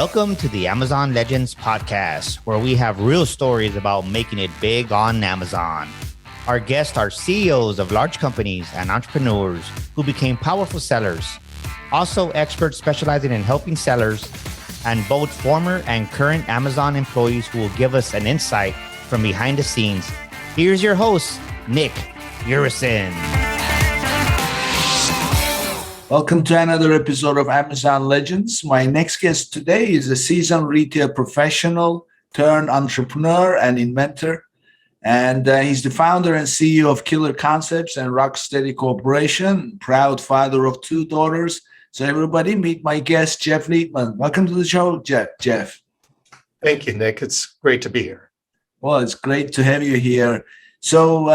Welcome to the Amazon Legends podcast, where we have real stories about making it big on Amazon. Our guests are CEOs of large companies and entrepreneurs who became powerful sellers, also experts specializing in helping sellers, and both former and current Amazon employees who will give us an insight from behind the scenes. Here's your host, Nick Urison. Welcome to another episode of Amazon Legends. My next guest today is a seasoned retail professional turned entrepreneur and inventor. And he's the founder and CEO of Killer Concepts and Rocksteady Corporation, proud father of two daughters. So everybody meet my guest, Jeff Leitman. Welcome to the show, Jeff. Thank you, Nick. It's great to be here. Well, it's great to have you here. So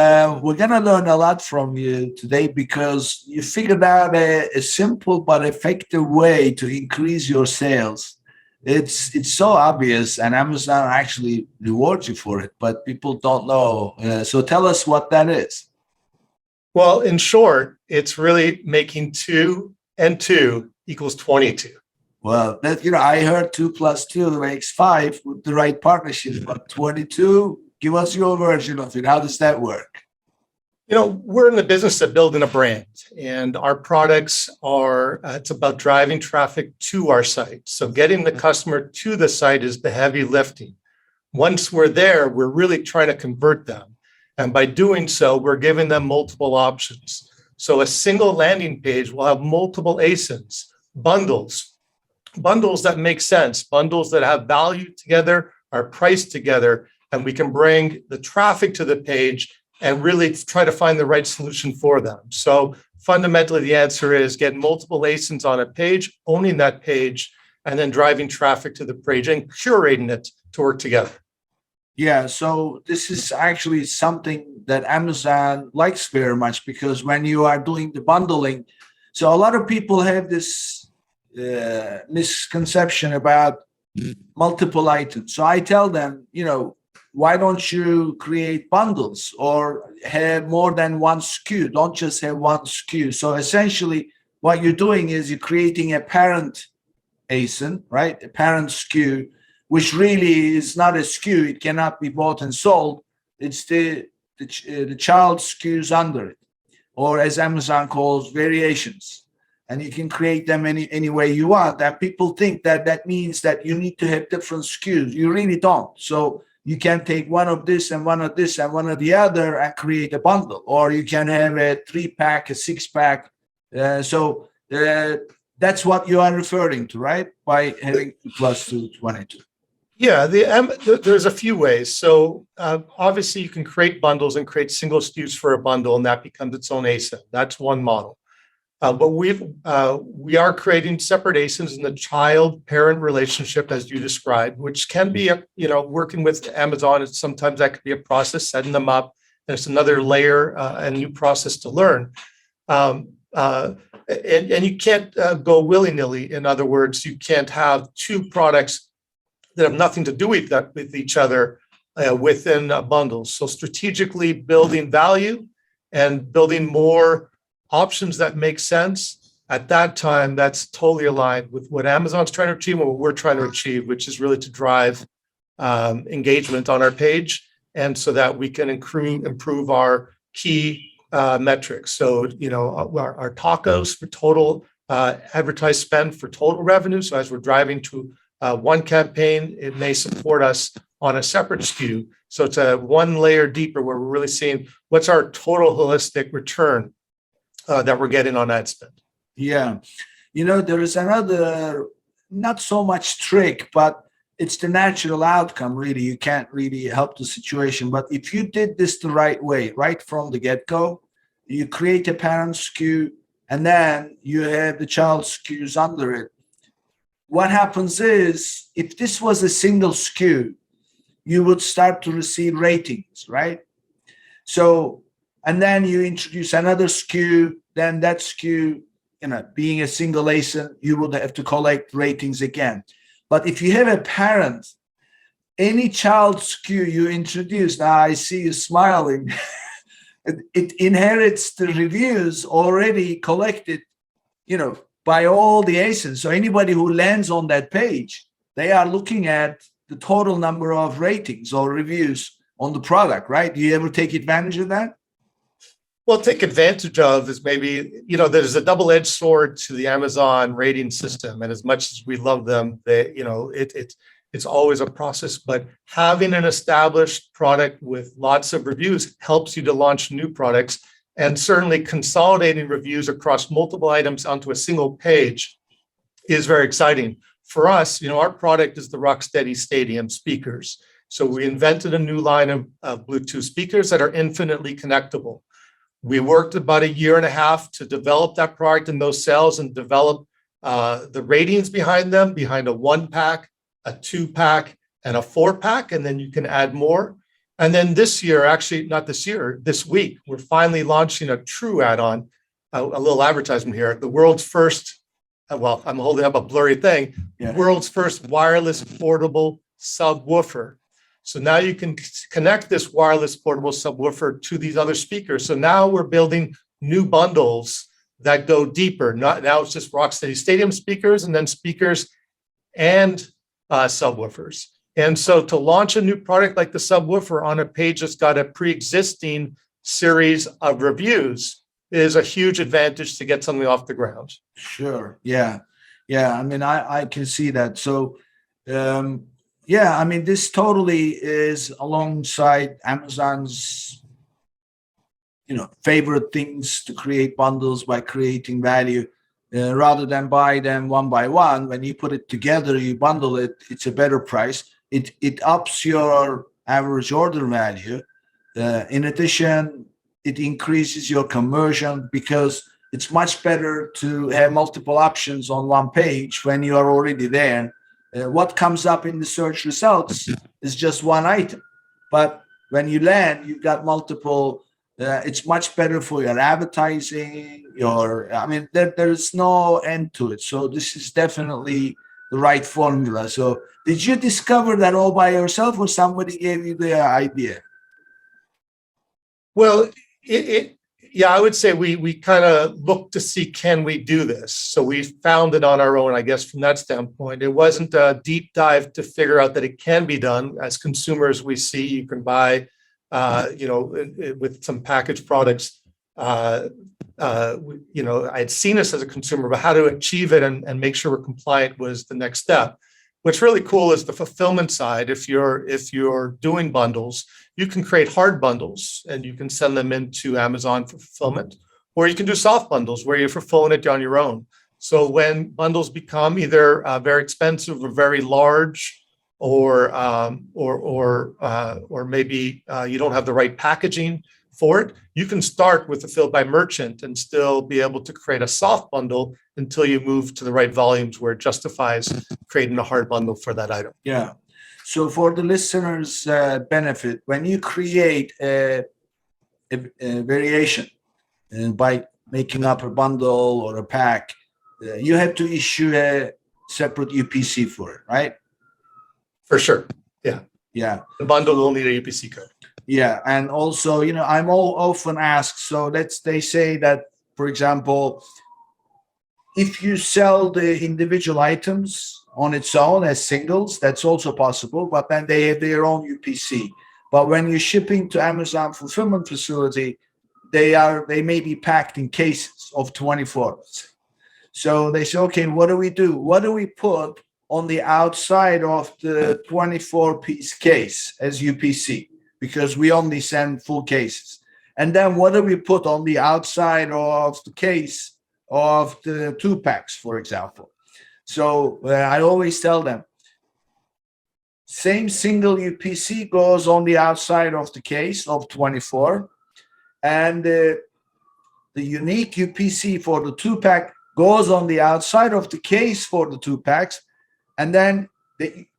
we're going to learn a lot from you today because you figured out a simple but effective way to increase your sales. It's so obvious, and Amazon actually rewards you for it, but people don't know. So tell us what that is. Well, in short, it's really making 2 and 2 equals 22. Well, I heard 2 + 2 makes 5 with the right partnership, but 22. Give us your version of it. How does that work? We're in the business of building a brand, and our products are, it's about driving traffic to our site. So getting the customer to the site is the heavy lifting. Once we're there, we're really trying to convert them. And by doing so, we're giving them multiple options. So a single landing page will have multiple ASINs, bundles that make sense, bundles that have value together, are priced together, and we can bring the traffic to the page and really try to find the right solution for them. So fundamentally, the answer is get multiple ASINs on a page, owning that page, and then driving traffic to the page and curating it to work together. Yeah, so this is actually something that Amazon likes very much, because when you are doing the bundling, so a lot of people have this misconception about multiple items. So I tell them, why don't you create bundles or have more than one SKU? Don't just have one SKU. So essentially what you're doing is you're creating a parent ASIN, right? A parent SKU, which really is not a SKU. It cannot be bought and sold. It's the child SKUs under it, or as Amazon calls, variations. And you can create them any way you want. And people think that means that you need to have different SKUs. You really don't. So you can take one of this and one of this and one of the other and create a bundle, or you can have a 3-pack, a 6-pack. So that's what you are referring to, right? By having 2 + 2, 22. Yeah, there's a few ways. So obviously you can create bundles and create single SKUs for a bundle, and that becomes its own ASIN. That's one model. But we are creating separate ASINs in the child-parent relationship, as you described, which can be, working with Amazon. Sometimes that could be a process, setting them up. There's another layer, a new process to learn. And you can't go willy-nilly. In other words, you can't have 2 products that have nothing to do with each other within bundles. So strategically building value and building more options that make sense at that time, that's totally aligned with what Amazon's trying to achieve and what we're trying to achieve, which is really to drive engagement on our page, and so that we can improve our key metrics. So, our tacos for total advertised spend for total revenue. So as we're driving to one campaign, it may support us on a separate SKU. So it's a one layer deeper where we're really seeing what's our total holistic return that we're getting on ad spend. Yeah. There is another, not so much trick, but it's the natural outcome, really. You can't really help the situation. But if you did this the right way, right from the get-go, you create a parent SKU, and then you have the child SKUs under it. What happens is, if this was a single SKU, you would start to receive ratings, right? So, and then you introduce another SKU, then that SKU, being a single ASIN, you would have to collect ratings again. But if you have a parent, any child SKU you introduce, now I see you smiling, it inherits the reviews already collected, by all the ASINs. So anybody who lands on that page they are looking at the total number of ratings or reviews on the product, right? Do you ever take advantage of that? Well, take advantage of is maybe, there's a double-edged sword to the Amazon rating system. And as much as we love them, it's always a process. But having an established product with lots of reviews helps you to launch new products. And certainly consolidating reviews across multiple items onto a single page is very exciting. For us, our product is the Rocksteady Stadium speakers. So we invented a new line of Bluetooth speakers that are infinitely connectable. We worked about a year and a half to develop that product and those cells and develop the ratings behind them, behind a 1-pack, a 2-pack, and a 4-pack, and then you can add more. And then this year, actually not this year, this week, we're finally launching a true add-on, a little advertisement here, the world's first, well, I'm holding up a blurry thing, world's first wireless portable subwoofer. So now you can connect this wireless portable subwoofer to these other speakers. So now we're building new bundles that go deeper. Now it's just Rocksteady Stadium speakers and then speakers and subwoofers. And so to launch a new product like the subwoofer on a page that's got a pre-existing series of reviews is a huge advantage to get something off the ground. Sure. Yeah. I mean, I can see that. So, yeah, I mean, this totally is alongside Amazon's, favorite things to create bundles by creating value. Rather than buy them one by one, when you put it together, you bundle it, it's a better price. It ups your average order value. In addition, it increases your conversion because it's much better to have multiple options on one page when you are already there. What comes up in the search results is just one item. But when you land, you've got multiple. It's much better for your advertising. There is no end to it. So this is definitely the right formula. So did you discover that all by yourself or somebody gave you the idea? Well, I would say we kind of looked to see, can we do this? So we found it on our own, I guess, from that standpoint. It wasn't a deep dive to figure out that it can be done. As consumers, we see you can buy, with some packaged products. I'd seen this as a consumer, but how to achieve it and make sure we're compliant was the next step. What's really cool is the fulfillment side. If you're doing bundles, you can create hard bundles and you can send them into Amazon for fulfillment, or you can do soft bundles where you're fulfilling it on your own. So when bundles become either very expensive or very large, or maybe you don't have the right packaging for it, you can start with fulfilled by merchant and still be able to create a soft bundle until you move to the right volumes where it justifies creating a hard bundle for that item. Yeah. So for the listeners' benefit, when you create a variation by making up a bundle or a pack, you have to issue a separate UPC for it, right? For sure. Yeah. Yeah. The bundle will need a UPC code. Yeah. And also, I'm often asked, so they say that, for example, if you sell the individual items on its own as singles, that's also possible, but then they have their own UPC. But when you're shipping to Amazon fulfillment facility, they may be packed in cases of 24. So they say, okay, what do we do? What do we put on the outside of the 24-piece case as UPC? Because we only send full cases. And then what do we put on the outside of the case of the 2-packs, for example? So I always tell them, same single UPC goes on the outside of the case of 24, and the unique UPC for the 2-pack goes on the outside of the case for the 2-packs, and then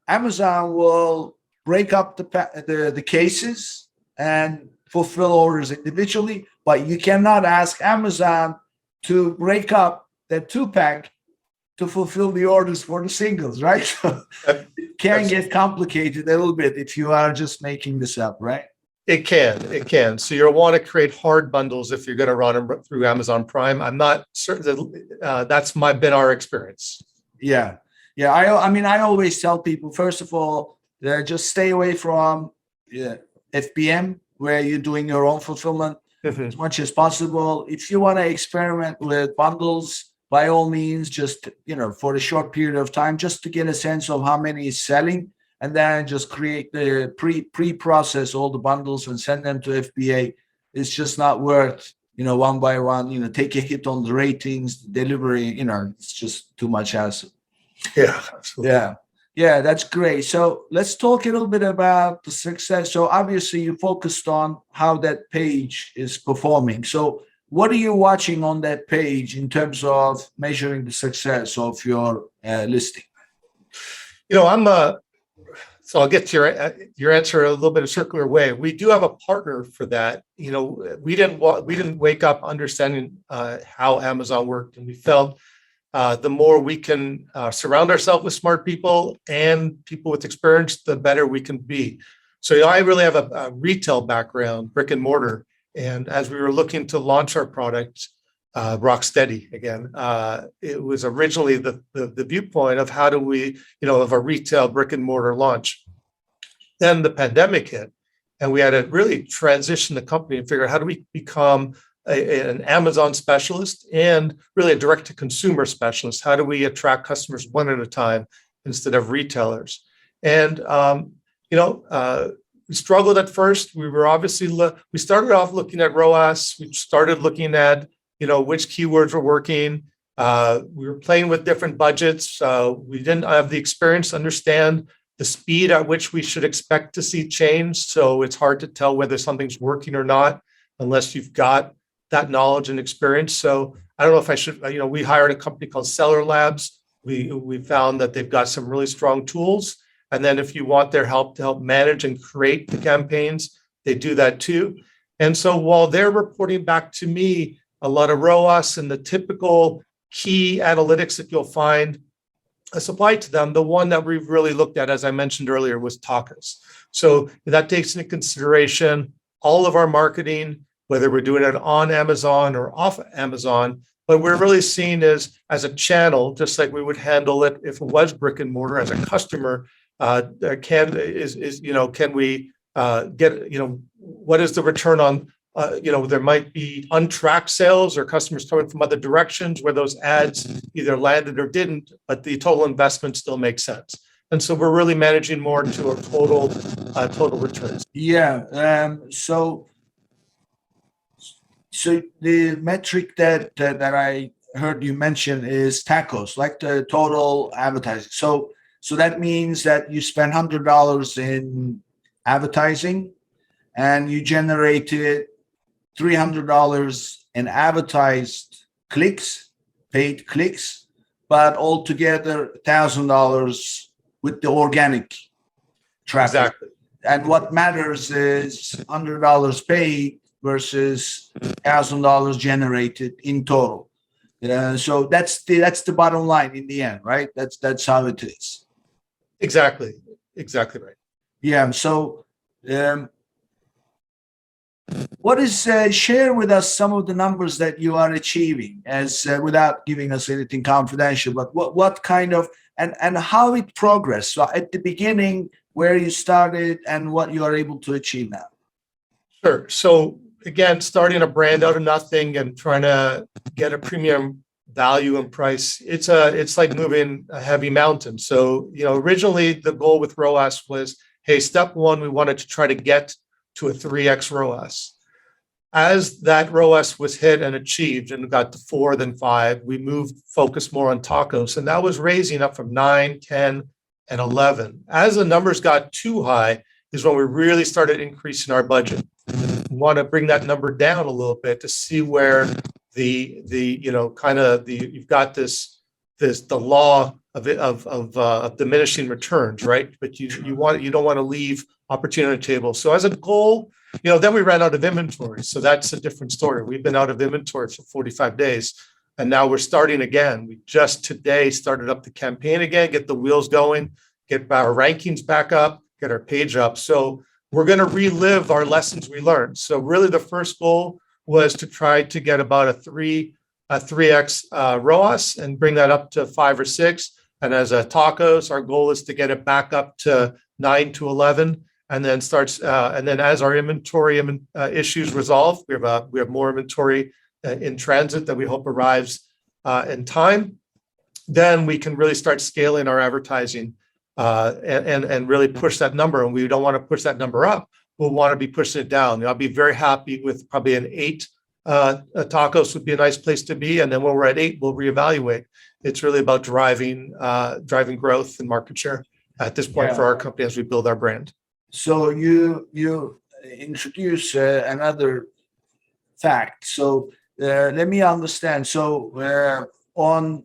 Amazon will break up the cases and fulfill orders individually, but you cannot ask Amazon to break up that 2-pack to fulfill the orders for the singles, right? So it can get complicated a little bit if you are just making this up, right? It can. So you'll want to create hard bundles if you're going to run them through Amazon Prime. I'm not certain that that's been our experience. Yeah. Yeah, I mean, I always tell people, first of all, just stay away from FBM, where you're doing your own fulfillment as much as possible. If you want to experiment with bundles, by all means, just, for a short period of time, just to get a sense of how many is selling, and then just create the pre-process all the bundles and send them to FBA. It's just not worth, one by one, take a hit on the ratings, the delivery, it's just too much hassle. Yeah, absolutely. Yeah, that's great. So let's talk a little bit about the success. So obviously you focused on how that page is performing. So what are you watching on that page in terms of measuring the success of your listing? So I'll get to your answer a little bit of circular way. We do have a partner for that. We didn't wake up understanding how Amazon worked, and we felt the more we can surround ourselves with smart people and people with experience, the better we can be. So I really have a retail background, brick and mortar, and as we were looking to launch our product, Rocksteady again, it was originally the viewpoint of how do we, of a retail brick and mortar launch. Then the pandemic hit, and we had to really transition the company and figure out how do we become an Amazon specialist and really a direct-to-consumer specialist. How do we attract customers one at a time instead of retailers? And we struggled at first. We were obviously we started off looking at ROAS. We started looking at which keywords were working. We were playing with different budgets. We didn't have the experience to understand the speed at which we should expect to see change. So it's hard to tell whether something's working or not unless you've got that knowledge and experience. So I don't know if I should, we hired a company called Seller Labs. We found that they've got some really strong tools. And then if you want their help to help manage and create the campaigns, they do that too. And so while they're reporting back to me a lot of ROAS and the typical key analytics that you'll find applied to them, the one that we've really looked at, as I mentioned earlier, was tacos. So that takes into consideration all of our marketing, whether we're doing it on Amazon or off Amazon, but we're really seen as a channel, just like we would handle it if it was brick and mortar as a customer. Can we get, what is the return on, there might be untracked sales or customers coming from other directions where those ads either landed or didn't, but the total investment still makes sense. And so we're really managing more to a total returns. Yeah. So the metric that I heard you mention is tacos, like the total advertising. So that means that you spend $100 in advertising and you generated $300 in advertised clicks, paid clicks, but altogether $1,000 with the organic traffic. Exactly. And what matters is $100 paid versus $1,000 generated in total. So that's the bottom line in the end, right? That's how it is. Exactly right. Yeah. So, what is share with us some of the numbers that you are achieving, as without giving us anything confidential, but what kind of and how it progressed. So at the beginning, where you started and what you are able to achieve now. Sure. So again, starting a brand out of nothing and trying to get a premium value and price, it's like moving a heavy mountain. So, originally the goal with ROAS was, hey, step one, we wanted to try to get to a 3x ROAS. As that ROAS was hit and achieved and got to 4, then 5, we moved focus more on tacos. And that was raising up from 9, 10, and 11. As the numbers got too high is when we really started increasing our budget. We want to bring that number down a little bit to see where you've got the law of diminishing returns, right? But you don't want to leave opportunity table. So as a goal, then we ran out of inventory. So that's a different story. We've been out of inventory for 45 days, and now we're starting again. We just today started up the campaign again, get the wheels going, get our rankings back up, get our page up. So we're going to relive our lessons we learned. So really the first goal was to try to get about a 3x ROAS and bring that up to 5 or 6. And as a tacos, our goal is to get it back up to 9 to 11, and then as our inventory issues resolve, we have more inventory in transit that we hope arrives in time. Then we can really start scaling our advertising and really push that number. And we don't want to push that number up. We'll want to be pushing it down. I'll be very happy with probably an 8. Tacos would be a nice place to be. And then when we're at 8, we'll reevaluate. It's really about driving growth and market share at this point for our company as we build our brand. So you introduce another fact. So let me understand. So on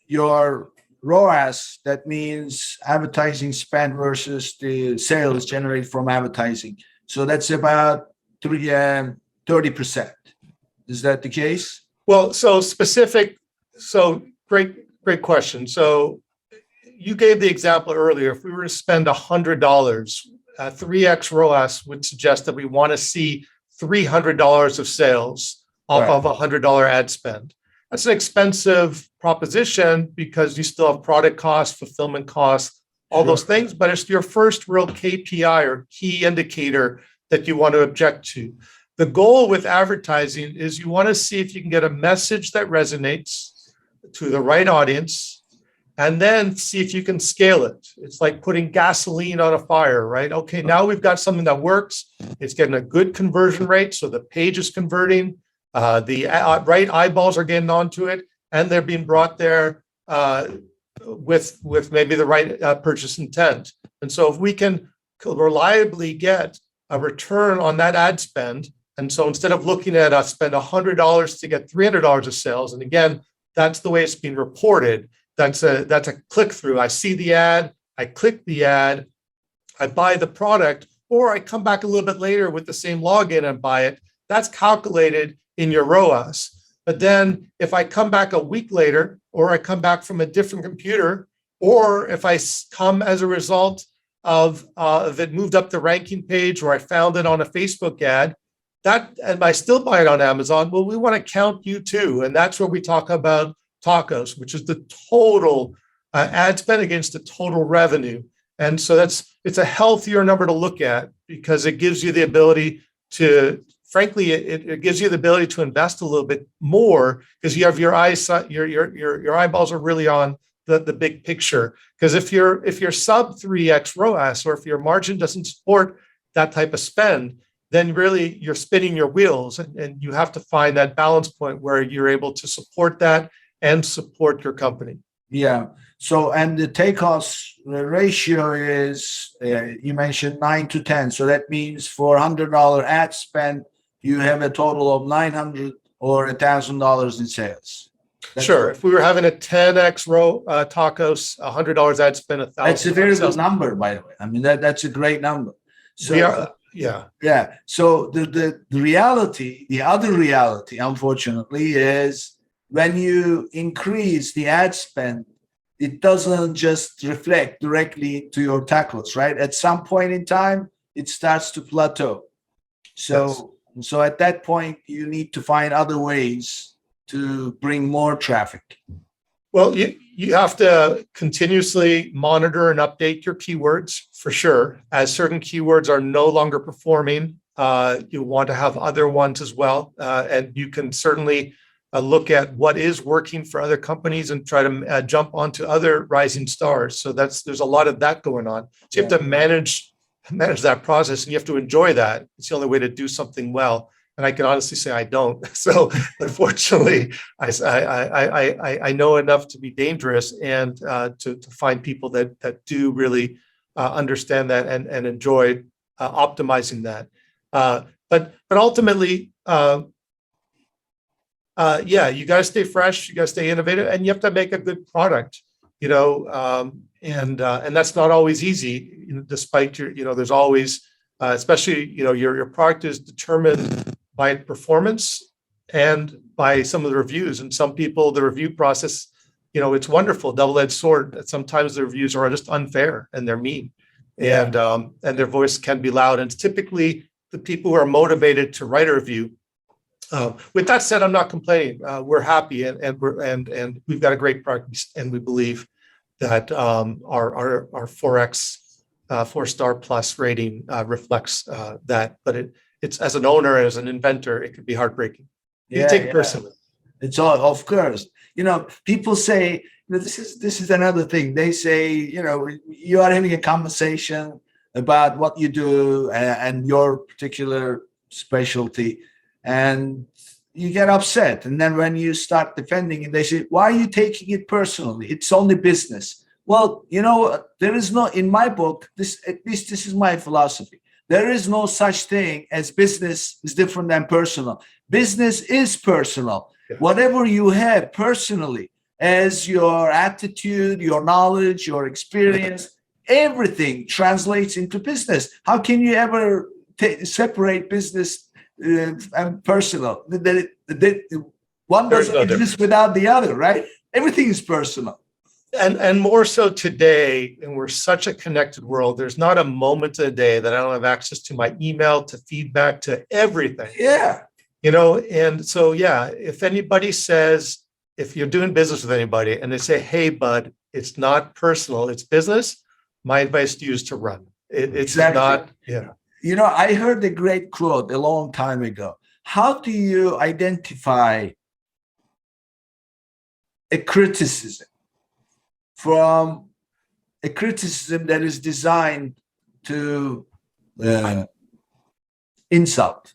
your ROAS, that means advertising spend versus the sales generated from advertising. So that's about 30%. Is that the case? Well, great question. So you gave the example earlier. If we were to spend $100, 3x ROAS would suggest that we want to see $300 of sales off of $100 ad spend. That's an expensive proposition because you still have product costs, fulfillment costs, all those things, but it's your first real KPI or key indicator that you want to object to. The goal with advertising is you want to see if you can get a message that resonates to the right audience, and then see if you can scale it. It's like putting gasoline on a fire, right? Okay, now we've got something that works. It's getting a good conversion rate, so the page is converting. The right eyeballs are getting onto it, and they're being brought there with maybe the right purchase intent. And so if we can reliably get a return on that ad spend, and so instead of looking at spend $100 to get $300 of sales, and again, that's the way it's being reported. That's a click through. I see the ad, I click the ad, I buy the product, or I come back a little bit later with the same login and buy it. That's calculated in your ROAS. But then if I come back a week later, or I come back from a different computer, or if I come as a result of it moved up the ranking page, or I found it on a Facebook ad, and I still buy it on Amazon, well, we want to count you too. And that's where we talk about tacos, which is the total ad spend against the total revenue. And so it's a healthier number to look at because it gives you the ability to, frankly, it gives you the ability to invest a little bit more because you have your eyeballs are really on the big picture. Because if you're sub 3x ROAS, or if your margin doesn't support that type of spend, then really you're spinning your wheels, and you have to find that balance point where you're able to support that and support your company. Yeah. So, and the takeoff ratio is, you mentioned 9 to 10. So that means for $100 ad spend, you have a total of $900 or $1,000 in sales. Sure. If we were having a 10x tacos, $100 ad spend, $1,000. That's a very good number, by the way. I mean, that's a great number. So, yeah. So the reality, the other reality, unfortunately, is when you increase the ad spend, it doesn't just reflect directly to your tacos, right? At some point in time, it starts to plateau. So at that point, you need to find other ways to bring more traffic. Well, you have to continuously monitor and update your keywords for sure. As certain keywords are no longer performing, you want to have other ones as well. And you can certainly look at what is working for other companies and try to jump onto other rising stars. So there's a lot of that going on. So you have to manage that process, and you have to enjoy that. It's the only way to do something well. And I can honestly say I don't. So unfortunately, I know enough to be dangerous and to find people that do really understand that and enjoy optimizing that. But ultimately, you got to stay fresh, you got to stay innovative, and you have to make a good product. And that's not always easy. Despite there's always, especially your product is determined by performance and by some of the reviews. And some people, the review process, it's wonderful, double-edged sword. Sometimes the reviews are just unfair and they're mean, and their voice can be loud. And it's typically the people who are motivated to write a review. With that said, I'm not complaining. We're happy and we've got a great product, and we believe. that our 4X 4-star plus rating reflects that. But it's as an owner, as an inventor, it can be heartbreaking. You take it personally. It's all, of course. People say, this is another thing. They say, you are having a conversation about what you do and your particular specialty, and you get upset. And then when you start defending it, they say, why are you taking it personally? It's only business. Well, there is no, in my book, at least this is my philosophy. There is no such thing as business is different than personal. Business is personal. Yeah. Whatever you have personally, as your attitude, your knowledge, your experience, everything translates into business. How can you ever separate business and personal? One doesn't exist without the other, right? Everything is personal. And more so today, and we're such a connected world, there's not a moment of the day that I don't have access to my email, to feedback, to everything. Yeah. And so, if anybody says, if you're doing business with anybody and they say, hey, bud, it's not personal, it's business, my advice to you is to run. It's exactly. Not, yeah. I heard a great quote a long time ago. How do you identify a criticism from a criticism that is designed to insult?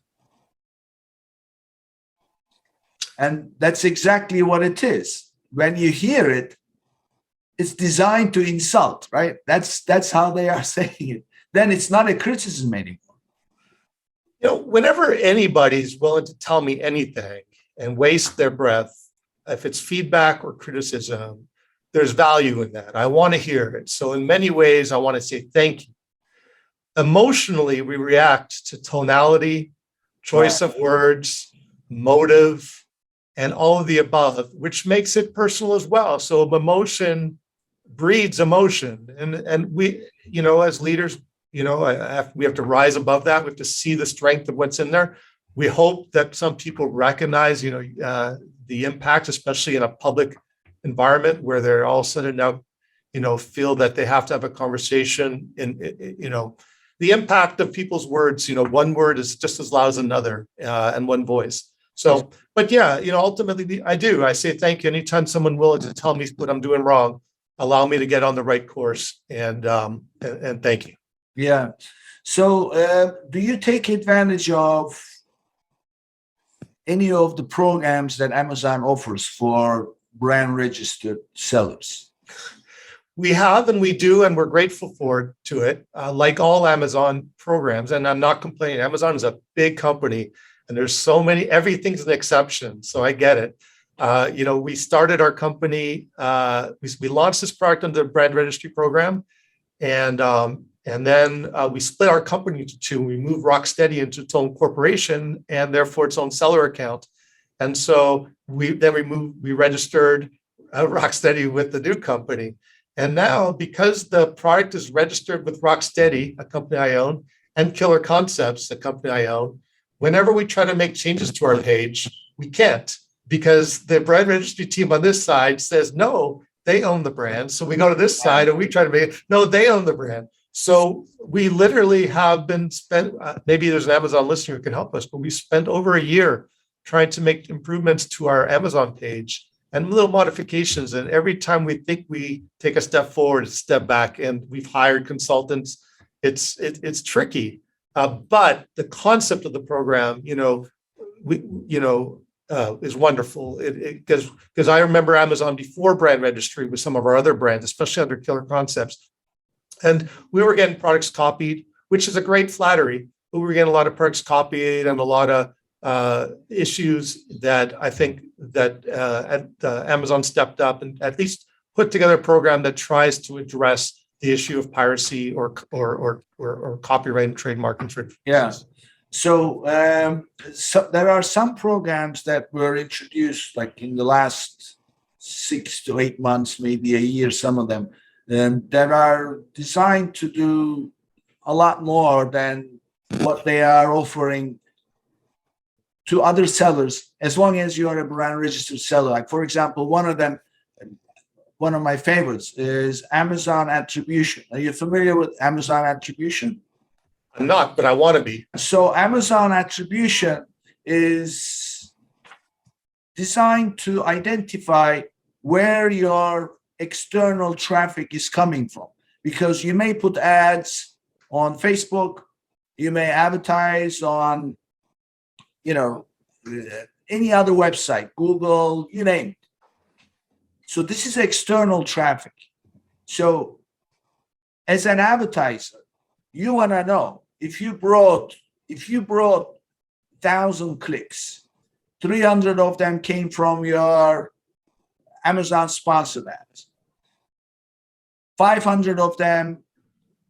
And that's exactly what it is. When you hear it, it's designed to insult, right? That's how they are saying it. Then it's not a criticism anymore. Whenever anybody's willing to tell me anything and waste their breath, if it's feedback or criticism, there's value in that. I want to hear it. So in many ways, I want to say thank you. Emotionally, we react to tonality, choice of words, motive, and all of the above, which makes it personal as well. So emotion breeds emotion. And we, as leaders, we have to rise above that. We have to see the strength of what's in there. We hope that some people recognize, the impact, especially in a public environment where they're all of a sudden now, feel that they have to have a conversation. The impact of people's words, one word is just as loud as another, and one voice. So, but ultimately I say thank you anytime someone willing to tell me what I'm doing wrong, allow me to get on the right course, and thank you. Yeah. So, do you take advantage of any of the programs that Amazon offers for brand registered sellers? We have, and we do, and we're grateful to it. Like all Amazon programs, and I'm not complaining. Amazon is a big company, and there's so many. Everything's an exception, so I get it. We started our company. We launched this product under the brand registry program, and then we split our company into two. We moved Rocksteady into its own corporation and therefore its own seller account. And so we registered Rocksteady with the new company. And now, because the product is registered with Rocksteady, a company I own, and Killer Concepts, a company I own, whenever we try to make changes to our page, we can't, because the brand registry team on this side says, no, they own the brand. So we go to this side and we try to make it, no, they own the brand. So we literally have been maybe there's an Amazon listener who can help us, but we spent over a year trying to make improvements to our Amazon page and little modifications. And every time we think we take a step forward, a step back, and we've hired consultants, it's tricky. But the concept of the program, is wonderful. Because I remember Amazon before brand registry with some of our other brands, especially under Killer Concepts. And we were getting products copied, which is a great flattery, but we were getting a lot of products copied and a lot of issues that I think that Amazon stepped up and at least put together a program that tries to address the issue of piracy or copyright and trademark infringement. Yeah. So there are some programs that were introduced like in the last 6 to 8 months, maybe a year, some of them, that are designed to do a lot more than what they are offering to other sellers, as long as you are a brand registered seller. Like, for example, one one of my favorites is Amazon attribution. Are you familiar with Amazon attribution? I'm not, but I want to be. So Amazon attribution is designed to identify where your external traffic is coming from, because you may put ads on Facebook, you may advertise on, any other website, Google, you name it. So this is external traffic. So as an advertiser, you want to know if you brought 1,000 clicks, 300 of them came from your Amazon sponsored ads, 500 of them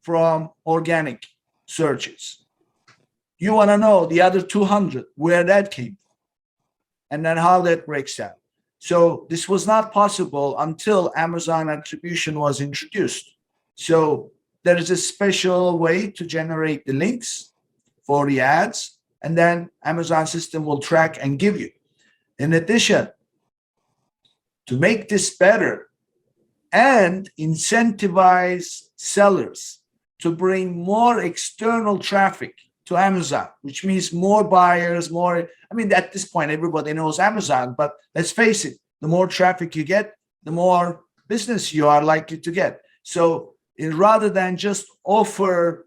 from organic searches. You want to know the other 200, where that came from, and then how that breaks down. So this was not possible until Amazon attribution was introduced. So there is a special way to generate the links for the ads, and then Amazon system will track and give you. In addition, to make this better and incentivize sellers to bring more external traffic to Amazon, which means more buyers, at this point, everybody knows Amazon, but let's face it, the more traffic you get, the more business you are likely to get. So rather than just offer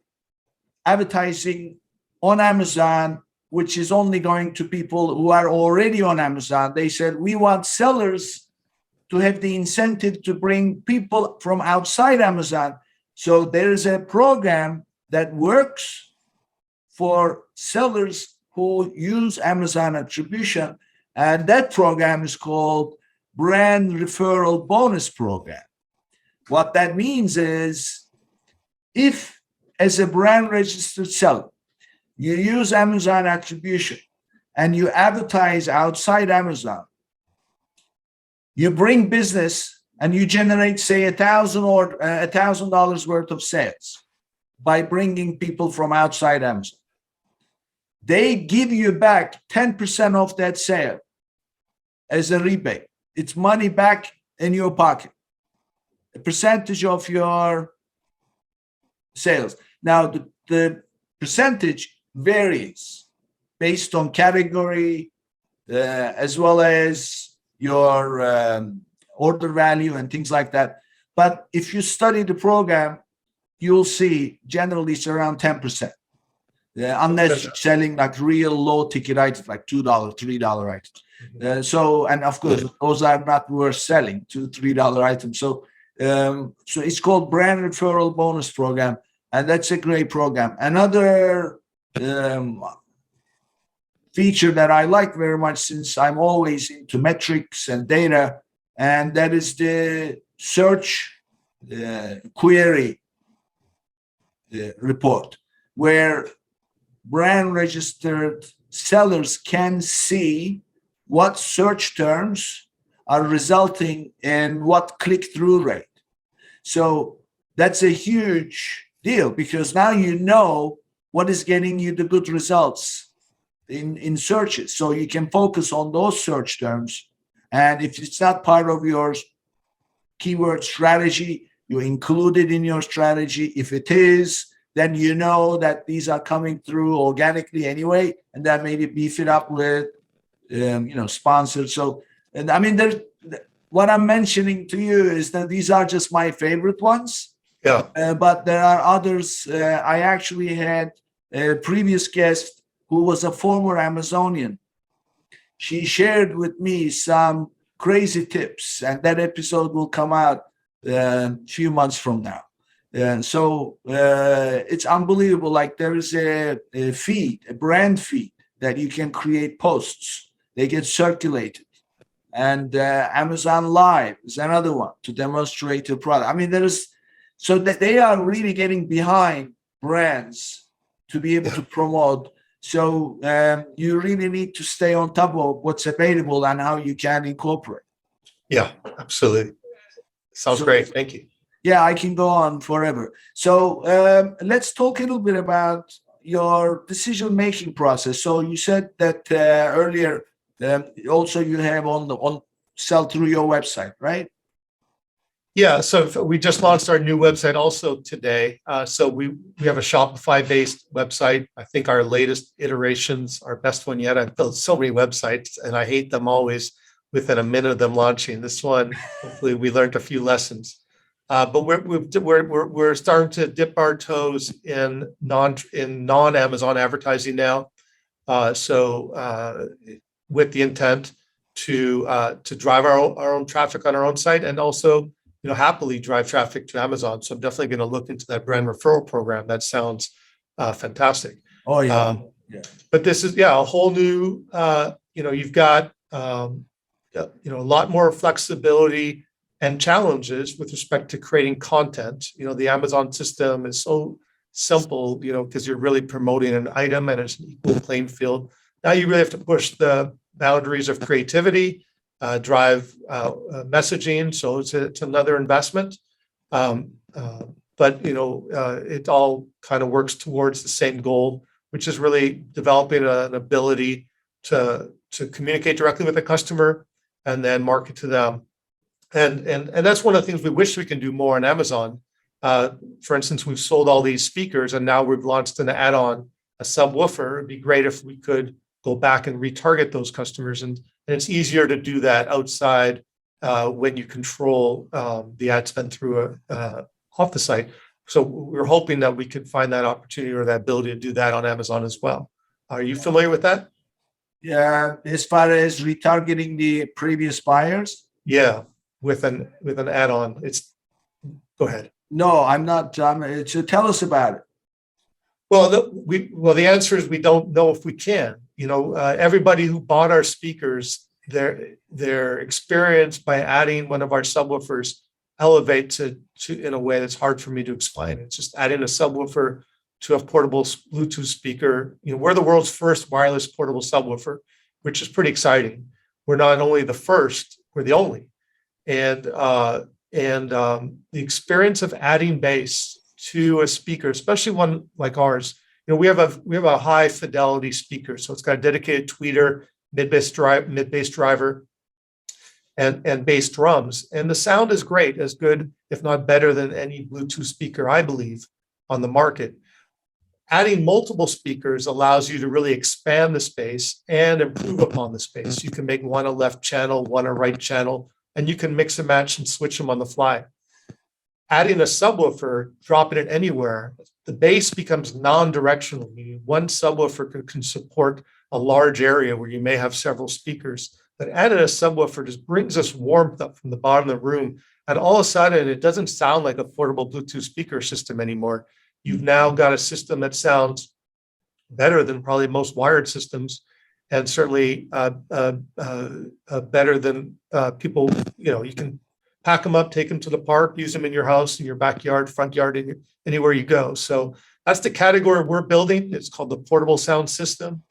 advertising on Amazon, which is only going to people who are already on Amazon, they said, we want sellers to have the incentive to bring people from outside Amazon. So there is a program that works for sellers who use Amazon attribution, and that program is called Brand Referral Bonus Program. What that means is, if as a brand registered seller, you use Amazon attribution and you advertise outside Amazon, you bring business and you generate, say, $1,000 worth of sales by bringing people from outside Amazon. They give you back 10% of that sale as a rebate. It's money back in your pocket, a percentage of your sales. Now, the percentage varies based on category, as well as your order value and things like that. But if you study the program, you'll see generally it's around 10%. Unless you're selling like real low ticket items, like $2, $3 items. And of course, those are not worth selling, $2, $3 items. So it's called Brand Referral Bonus Program, and that's a great program. Another feature that I like very much, since I'm always into metrics and data, and that is the search query report, where brand registered sellers can see what search terms are resulting in what click-through rate. So that's a huge deal, because now you know what is getting you the good results in searches. So you can focus on those search terms. And if it's not part of your keyword strategy, you include it in your strategy. If it is, then you know that these are coming through organically anyway, and then maybe beef it up with, sponsored. So, and I mean, what I'm mentioning to you is that these are just my favorite ones. Yeah. But there are others. I actually had a previous guest who was a former Amazonian. She shared with me some crazy tips, and that episode will come out a few months from now. And so it's unbelievable. Like, there is a feed, a brand feed that you can create posts. They get circulated. And Amazon Live is another one to demonstrate your product. I mean, so that they are really getting behind brands to be able to promote. So you really need to stay on top of what's available and how you can incorporate. Yeah, absolutely. Sounds great. Thank you. Yeah, I can go on forever. So let's talk a little bit about your decision-making process. So you said that earlier, also you have on sell through your website, right? Yeah, so we just launched our new website also today. So we have a Shopify-based website. I think our latest iterations, our best one yet. I've built so many websites, and I hate them always within a minute of them launching. This one, hopefully, we learned a few lessons. But we're starting to dip our toes in non-Amazon advertising now. With the intent to drive our own traffic on our own site, and also happily drive traffic to Amazon. So I'm definitely going to look into that brand referral program. That sounds fantastic. Oh yeah. But this is a whole new. You've got a lot more flexibility and challenges with respect to creating content. The Amazon system is so simple, because you're really promoting an item and it's an equal playing field. Now you really have to push the boundaries of creativity, drive messaging. So it's another investment. But it all kind of works towards the same goal, which is really developing an ability to communicate directly with the customer and then market to them. And that's one of the things we wish we can do more on Amazon. For instance, we've sold all these speakers, and now we've launched an add-on, a subwoofer. It'd be great if we could go back and retarget those customers, and it's easier to do that outside when you control the ad spend through off the site. So we're hoping that we could find that opportunity or that ability to do that on Amazon as well. Are you familiar with that? Yeah, as far as retargeting the previous buyers. Yeah, with an add-on. Go ahead. No, I'm not. So tell us about it. Well, the answer is we don't know if we can. Everybody who bought our speakers, their experience by adding one of our subwoofers elevates it in a way that's hard for me to explain. It's just adding a subwoofer to a portable Bluetooth speaker. We're the world's first wireless portable subwoofer, which is pretty exciting. We're not only the first, we're the only. And the experience of adding bass to a speaker, especially one like ours, we have a high fidelity speaker, so it's got a dedicated tweeter, mid bass driver, and bass drums, and the sound is great, as good, if not better, than any Bluetooth speaker, I believe, on the market. Adding multiple speakers allows you to really expand the space and improve upon the space. You can make one a left channel, one a right channel, and you can mix and match and switch them on the fly. Adding a subwoofer, dropping it anywhere, the bass becomes non-directional, meaning one subwoofer can support a large area where you may have several speakers. But adding a subwoofer just brings us warmth up from the bottom of the room. And all of a sudden, it doesn't sound like a portable Bluetooth speaker system anymore. You've now got a system that sounds better than probably most wired systems, and certainly better than people. You can pack them up, take them to the park, use them in your house, in your backyard, front yard, anywhere you go. So that's the category we're building. It's called the portable sound system,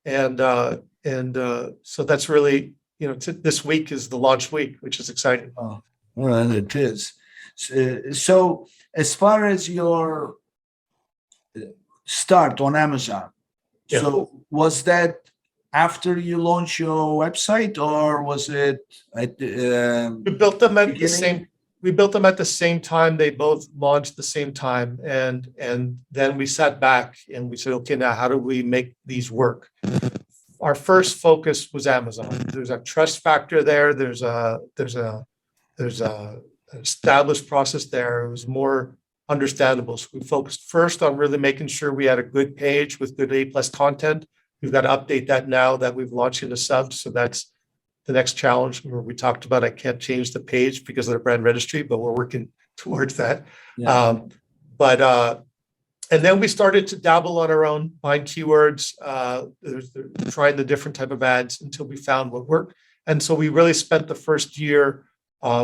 and so that's really this week is the launch week, which is exciting. Oh, well, it is. So as far as your start on Amazon, Yeah. so was that after you launched your website, or was it at the We built them at the beginning? same. We built them at the same time. They both launched the same time, and then we sat back and we said, okay, now how do we make these work? Our first focus was Amazon. There's a trust factor there. There's a established process there. It was more understandable. So we focused first on really making sure we had a good page with good A+ content. We've got to update that now that we've launched into subs. So that's the next challenge where we talked about. I can't change the page because of the brand registry, but we're working towards that. Yeah. And then we started to dabble on our own, buying keywords, trying the different type of ads until we found what worked. And so we really spent the first year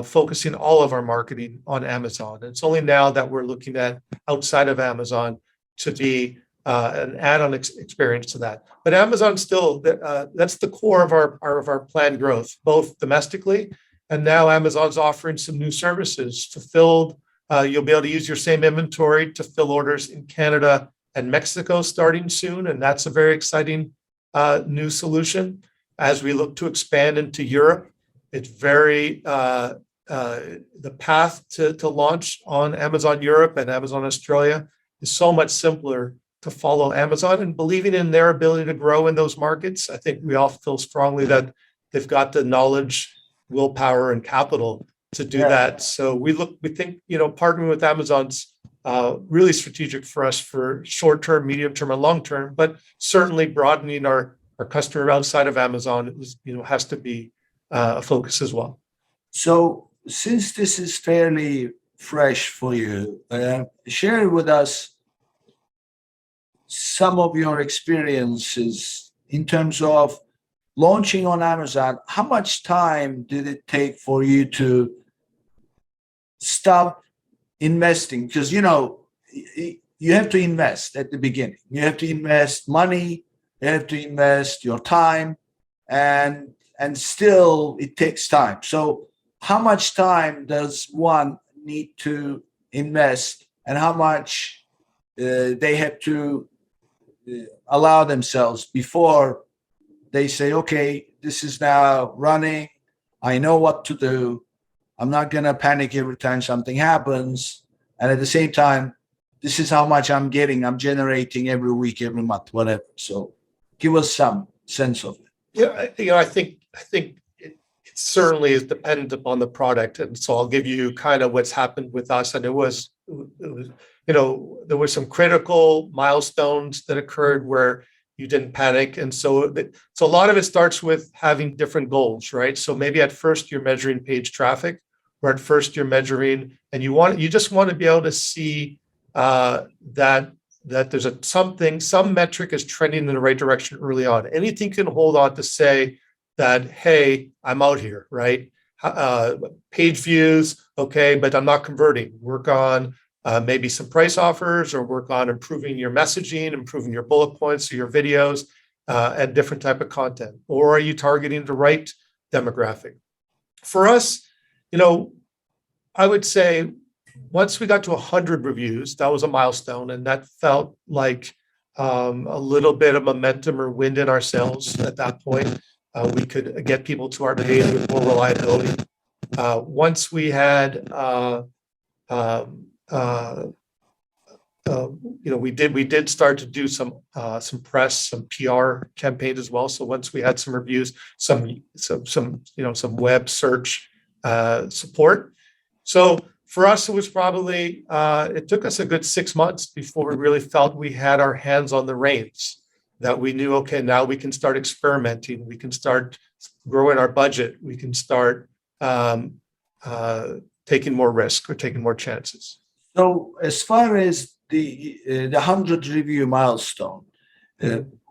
focusing all of our marketing on Amazon. It's only now that we're looking at outside of Amazon to be an add-on experience to that. But Amazon still, that's the core of our planned growth, both domestically, and now Amazon's offering some new services. Fulfilled, you'll be able to use your same inventory to fill orders in Canada and Mexico starting soon, and that's a very exciting new solution. As we look to expand into Europe, it's very the path to launch on Amazon Europe and Amazon Australia is so much simpler to follow Amazon, and believing in their ability to grow in those markets. I think we all feel strongly that they've got the knowledge, willpower, and capital to do that. So we think, partnering with Amazon's really strategic for us for short term, medium term, and long term, but certainly broadening our customer outside of Amazon has to be a focus as well. So since this is fairly fresh for you, share with us some of your experiences in terms of launching on Amazon. How much time did it take for you to stop investing? Because, you have to invest at the beginning. You have to invest money, you have to invest your time, and still it takes time. So how much time does one need to invest, and how much they have to allow themselves before they say, okay, this is now running, I know what to do, I'm not going to panic every time something happens, and at the same time, this is how much I'm generating every week, every month, whatever. So give us some sense of it. Yeah, I think it certainly is dependent upon the product, and so I'll give you kind of what's happened with us. And it was there were some critical milestones that occurred where you didn't panic, and so a lot of it starts with having different goals, right? So maybe at first you're measuring page traffic, or at first you're measuring, and you just want to be able to see that there's some metric is trending in the right direction early on. Anything can hold on to say that, hey, I'm out here, right? Page views, okay, but I'm not converting. Work on maybe some price offers, or work on improving your messaging, improving your bullet points or your videos, and different type of content. Or are you targeting the right demographic? For us, I would say once we got to 100 reviews, that was a milestone, and that felt like a little bit of momentum or wind in our sails at that point. We could get people to our page with more reliability. Once we had we did start to do some press, some PR campaigns as well. So once we had some reviews, some web search support. So for us, it was probably it took us a good 6 months before we really felt we had our hands on the reins. That we knew, okay, now we can start experimenting. We can start growing our budget. We can start taking more risk or taking more chances. So as far as the 100 review milestone,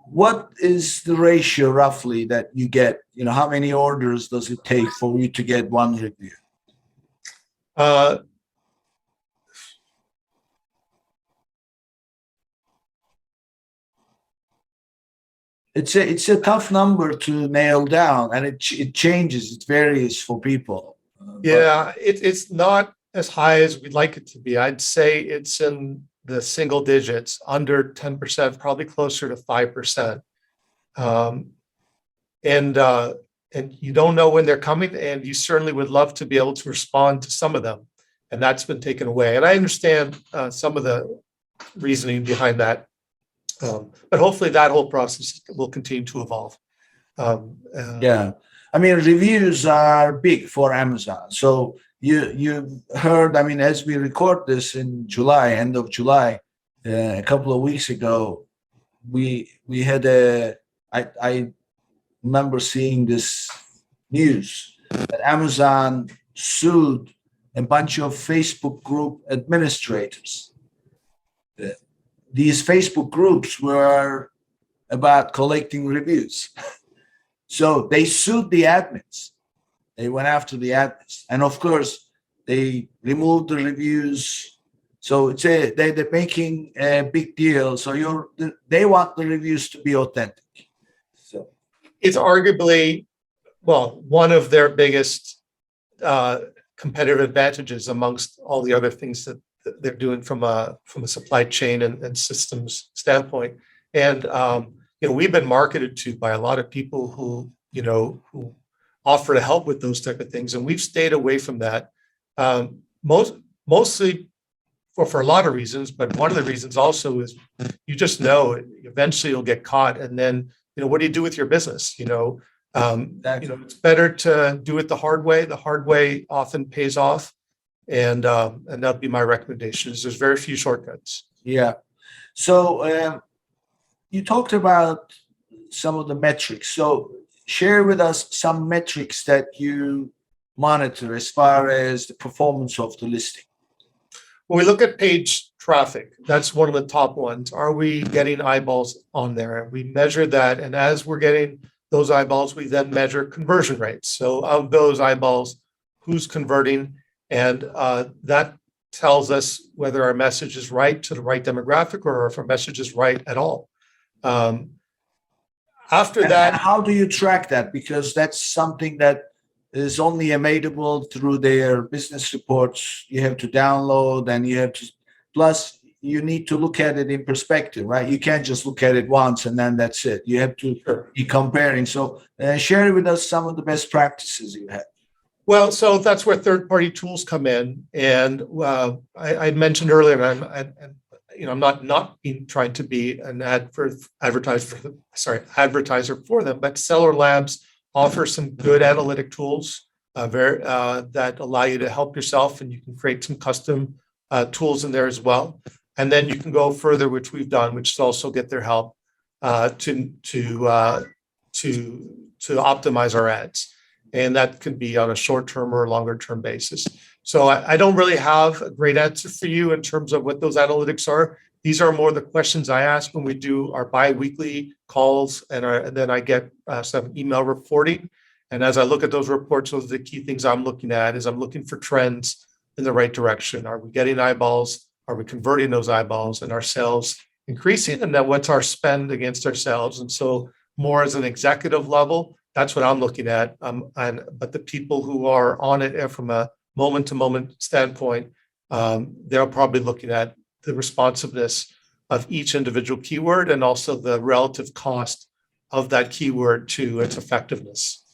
what is the ratio roughly that you get? How many orders does it take for you to get one review? It's a tough number to nail down, and it changes. It varies for people. Yeah, it's not as high as we'd like it to be. I'd say it's in the single digits, under 10%, probably closer to 5%. And you don't know when they're coming, and you certainly would love to be able to respond to some of them, and that's been taken away. And I understand some of the reasoning behind that, but hopefully that whole process will continue to evolve. Yeah, I mean, reviews are big for Amazon. So you heard, I mean, as we record this in July, end of July, a couple of weeks ago, we had I remember seeing this news that Amazon sued a bunch of Facebook group administrators. These Facebook groups were about collecting reviews. So they sued the admins. They went after the admins. And of course, they removed the reviews. So they're making a big deal. So they want the reviews to be authentic. So it's arguably, one of their biggest competitive advantages amongst all the other things that they're doing from a supply chain and systems standpoint. And we've been marketed to by a lot of people who offer to help with those type of things. And we've stayed away from that, mostly for a lot of reasons. But one of the reasons also is you just know eventually you'll get caught. And then, what do you do with your business? It's better to do it the hard way. The hard way often pays off. And that'd be my recommendation is there's very few shortcuts. Yeah. So you talked about some of the metrics. So share with us some metrics that you monitor as far as the performance of the listing. When we look at page traffic, that's one of the top ones. Are we getting eyeballs on there? We measure that. And as we're getting those eyeballs, we then measure conversion rates. So of those eyeballs, who's converting? And that tells us whether our message is right to the right demographic or if our message is right at all. After that, how do you track that? Because that's something that is only available through their business reports. You have to download and you have to, plus you need to look at it in perspective, right? You can't just look at it once and then that's it. You have to be comparing. So share with us some of the best practices you have. Well, so that's where third-party tools come in. And I mentioned earlier, I'm not trying to be an advertiser for them, but Seller Labs offer some good analytic tools that allow you to help yourself, and you can create some custom tools in there as well. And then you can go further, which we've done, which is also get their help to optimize our ads. And that could be on a short-term or longer-term basis. So I don't really have a great answer for you in terms of what those analytics are. These are more the questions I ask when we do our bi-weekly calls, and then I get some email reporting. And as I look at those reports, those are the key things I'm looking at. Is I'm looking for trends in the right direction. Are we getting eyeballs? Are we converting those eyeballs? And our sales increasing? And then what's our spend against our sales? And so more as an executive level, that's what I'm looking at. But the people who are on it from a moment-to-moment standpoint, they're probably looking at the responsiveness of each individual keyword and also the relative cost of that keyword to its effectiveness.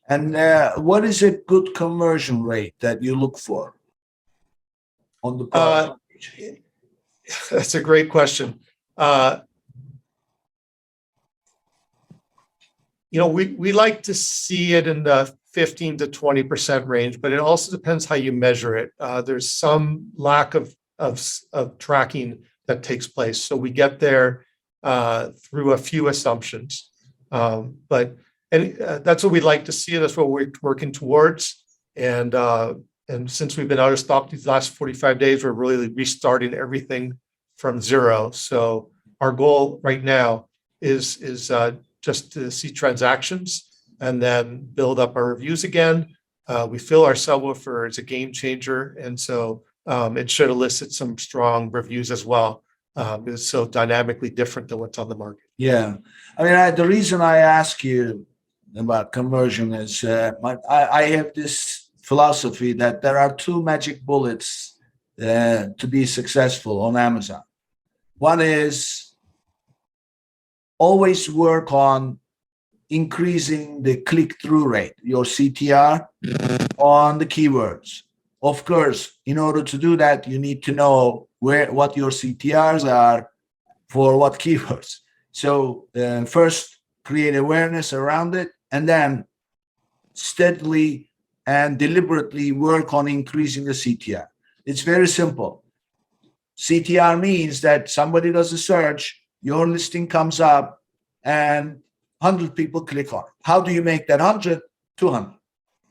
And what is a good conversion rate that you look for on the product page? That's a great question. We like to see it in the 15 to 20% range, but it also depends how you measure it. There's some lack of tracking that takes place. So we get there through a few assumptions. But that's what we'd like to see. That's what we're working towards. And since we've been out of stock these last 45 days, we're really restarting everything from zero. So our goal right now is just to see transactions and then build up our reviews again. We feel our subwoofer is a game changer. And so it should elicit some strong reviews as well. It's so dynamically different than what's on the market. Yeah. I mean, the reason I ask you about conversion is I have this philosophy that there are two magic bullets to be successful on Amazon. One is always work on increasing the click-through rate, your CTR, on the keywords. Of course, in order to do that, you need to know what your CTRs are for what keywords. So first, create awareness around it, and then steadily and deliberately work on increasing the CTR. It's very simple. CTR means that somebody does a search, your listing comes up, and 100 people click on it. How do you make that 100? 200,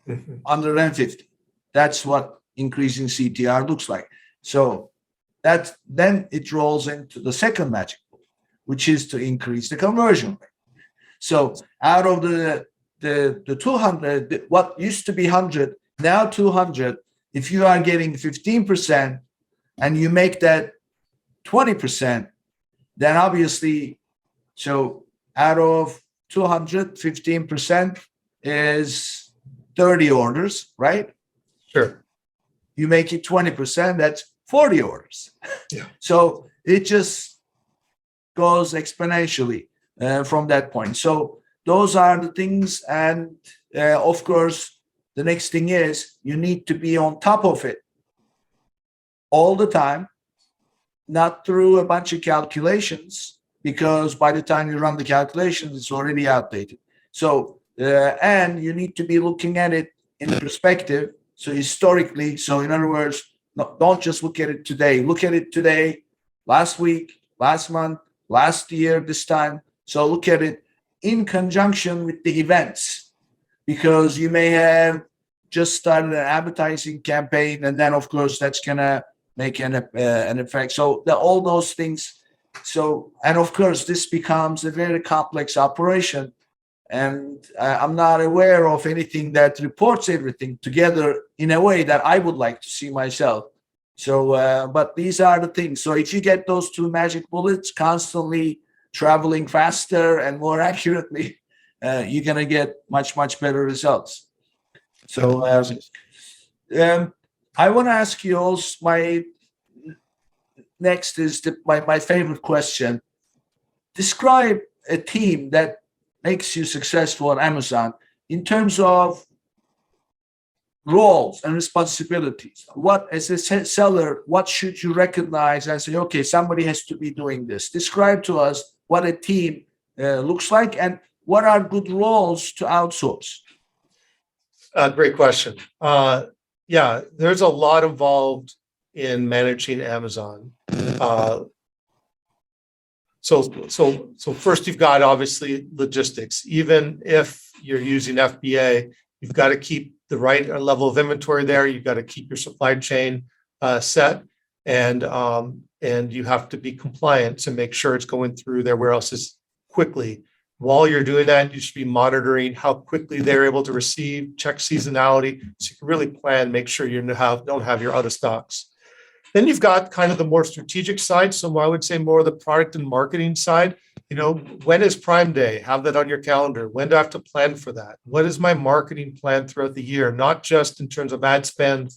150. That's what increasing CTR looks like. So then it rolls into the second magic bullet, which is to increase the conversion rate. So out of the 200, what used to be 100, now 200, if you are getting 15% and you make that 20%, then obviously, so out of 200, 15% is 30 orders, right? Sure. You make it 20%, that's 40 orders. Yeah. So it just goes exponentially from that point. So those are the things. And of course, the next thing is you need to be on top of it all the time, not through a bunch of calculations, because by the time you run the calculations, it's already outdated. So, and you need to be looking at it in perspective. So historically, so in other words, don't just look at it today. Look at it today, last week, last month, last year, this time. So look at it in conjunction with the events, because you may have just started an advertising campaign, and then of course that's gonna make an effect. So all those things. So, and of course this becomes a very complex operation, and I'm not aware of anything that reports everything together in a way that I would like to see myself. So, but these are the things. So if you get those two magic bullets, constantly traveling faster and more accurately, you're going to get much, much better results. So I want to ask you also, my next is my favorite question. Describe a team that makes you successful on Amazon in terms of roles and responsibilities. What, as a seller, what should you recognize and say, okay, somebody has to be doing this? Describe to us what a team looks like, and what are good roles to outsource? Great question. Yeah, there's a lot involved in managing Amazon. So first you've got obviously logistics. Even if you're using FBA, you've got to keep the right level of inventory there. You've got to keep your supply chain set, and you have to be compliant to make sure it's going through their warehouses quickly. While you're doing that, you should be monitoring how quickly they're able to receive, check seasonality, so you can really plan, make sure you don't have your out of stocks. Then you've got kind of the more strategic side. So I would say more the product and marketing side. You know, when is Prime Day? Have that on your calendar. When do I have to plan for that? What is my marketing plan throughout the year? Not just in terms of ad spend,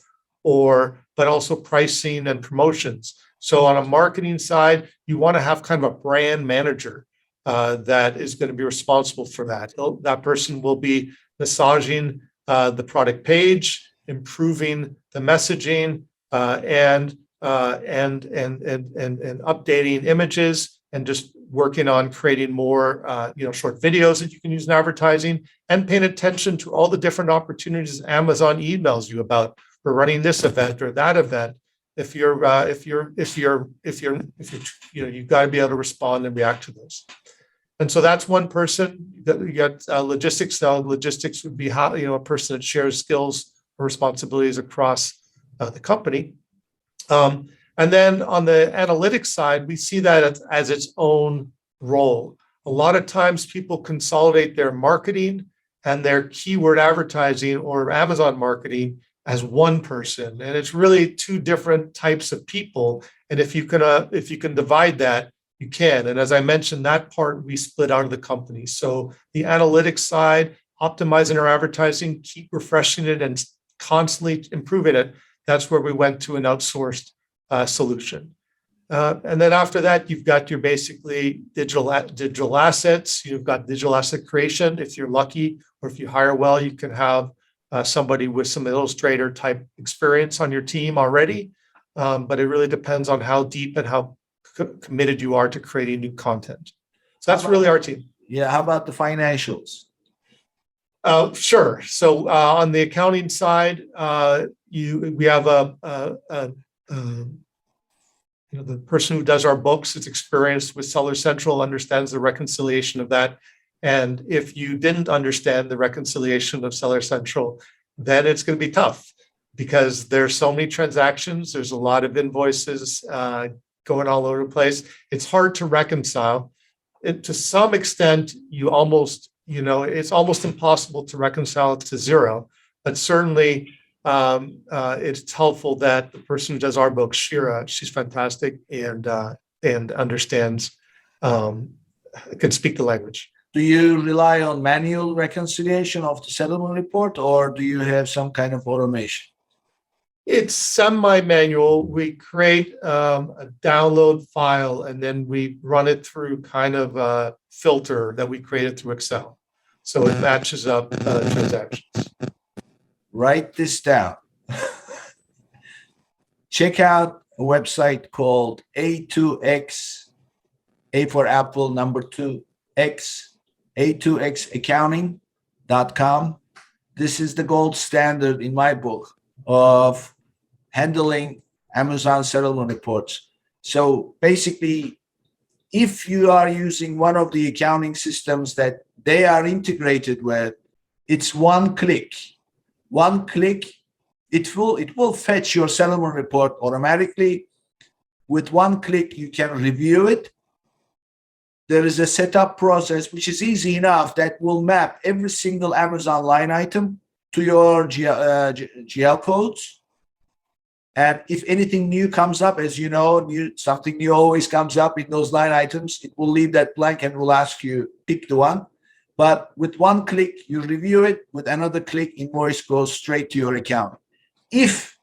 but also pricing and promotions. So on a marketing side, you want to have kind of a brand manager that is going to be responsible for that. That person will be massaging the product page, improving the messaging, and updating images, and just working on creating more short videos that you can use in advertising, and paying attention to all the different opportunities Amazon emails you about for running this event or that event. You've got to be able to respond and react to those. And so that's one person. You got logistics. Now, logistics would be a person that shares skills or responsibilities across the company. And then on the analytics side, we see that as its own role. A lot of times people consolidate their marketing and their keyword advertising or Amazon marketing as one person. And it's really two different types of people. And if you can divide that, you can. And as I mentioned, that part we split out of the company. So the analytics side, optimizing our advertising, keep refreshing it and constantly improving it. That's where we went to an outsourced solution. And then after that, you've got your basically digital assets. You've got digital asset creation. If you're lucky, or if you hire well, you can have somebody with some Illustrator type experience on your team already. But it really depends on how deep and how committed you are to creating new content. So that's really our team. Yeah. How about the financials? Sure. So on the accounting side, we have the person who does our books is experienced with Seller Central, understands the reconciliation of that. And if you didn't understand the reconciliation of Seller Central, then it's going to be tough, because there's so many transactions. There's a lot of invoices going all over the place. It's hard to reconcile. To some extent, it's almost impossible to reconcile it to zero. But certainly, it's helpful that the person who does our books, Shira, she's fantastic and understands, can speak the language. Do you rely on manual reconciliation of the settlement report, or do you have some kind of automation? It's semi-manual. We create a download file, and then we run it through kind of a filter that we created through Excel. So it matches up transactions. Write this down. Check out a website called A2X, A for Apple, number 2, X, A2Xaccounting.com. This is the gold standard in my book of handling Amazon settlement reports. So basically, if you are using one of the accounting systems that they are integrated with, it's one click. One click, it will fetch your settlement report automatically. With one click, you can review it. There is a setup process, which is easy enough, that will map every single Amazon line item to your GL codes. And if anything new comes up, as you know, something new always comes up in those line items, it will leave that blank and will ask you, pick the one. But with one click, you review it. With another click, invoice goes straight to your account. If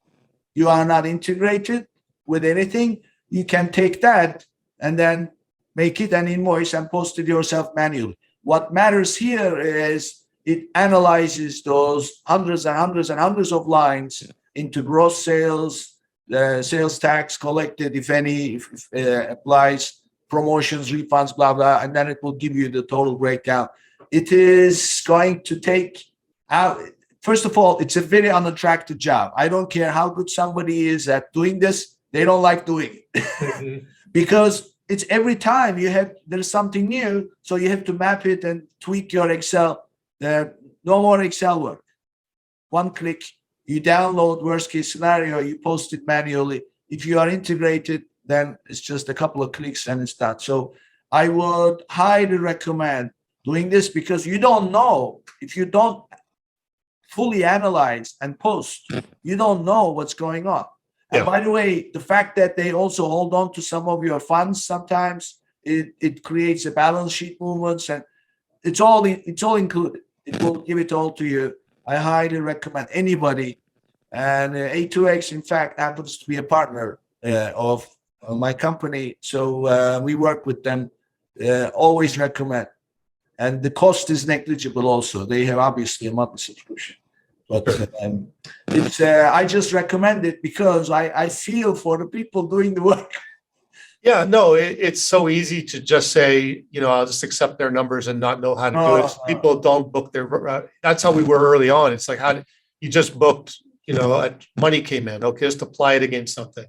you are not integrated with anything, you can take that and then make it an invoice and post it yourself manually. What matters here is it analyzes those hundreds and hundreds and hundreds of lines into gross sales, sales tax collected, if any, if applies, promotions, refunds, blah, blah, and then it will give you the total breakdown. It is going to take out, first of all, it's a very unattractive job. I don't care how good somebody is at doing this, they don't like doing it. Because it's every time there's something new, so you have to map it and tweak your Excel. No more Excel work. One click, you download, worst case scenario, you post it manually. If you are integrated, then it's just a couple of clicks and it's done. So I would highly recommend doing this, because you don't know, if you don't fully analyze and post, you don't know what's going on. And by the way, the fact that they also hold on to some of your funds sometimes, it creates a balance sheet movements, and it's all included. It will give it all to you. I highly recommend anybody. And A2X, in fact, happens to be a partner of my company. So we work with them. Always recommend. And the cost is negligible also. They have obviously a monthly subscription. But I just recommend it because I feel for the people doing the work. Yeah, no, it's so easy to just say, I'll just accept their numbers and not know how to do it. People don't book their, that's how we were early on. It's like, you just booked, money came in. Okay, just apply it against something.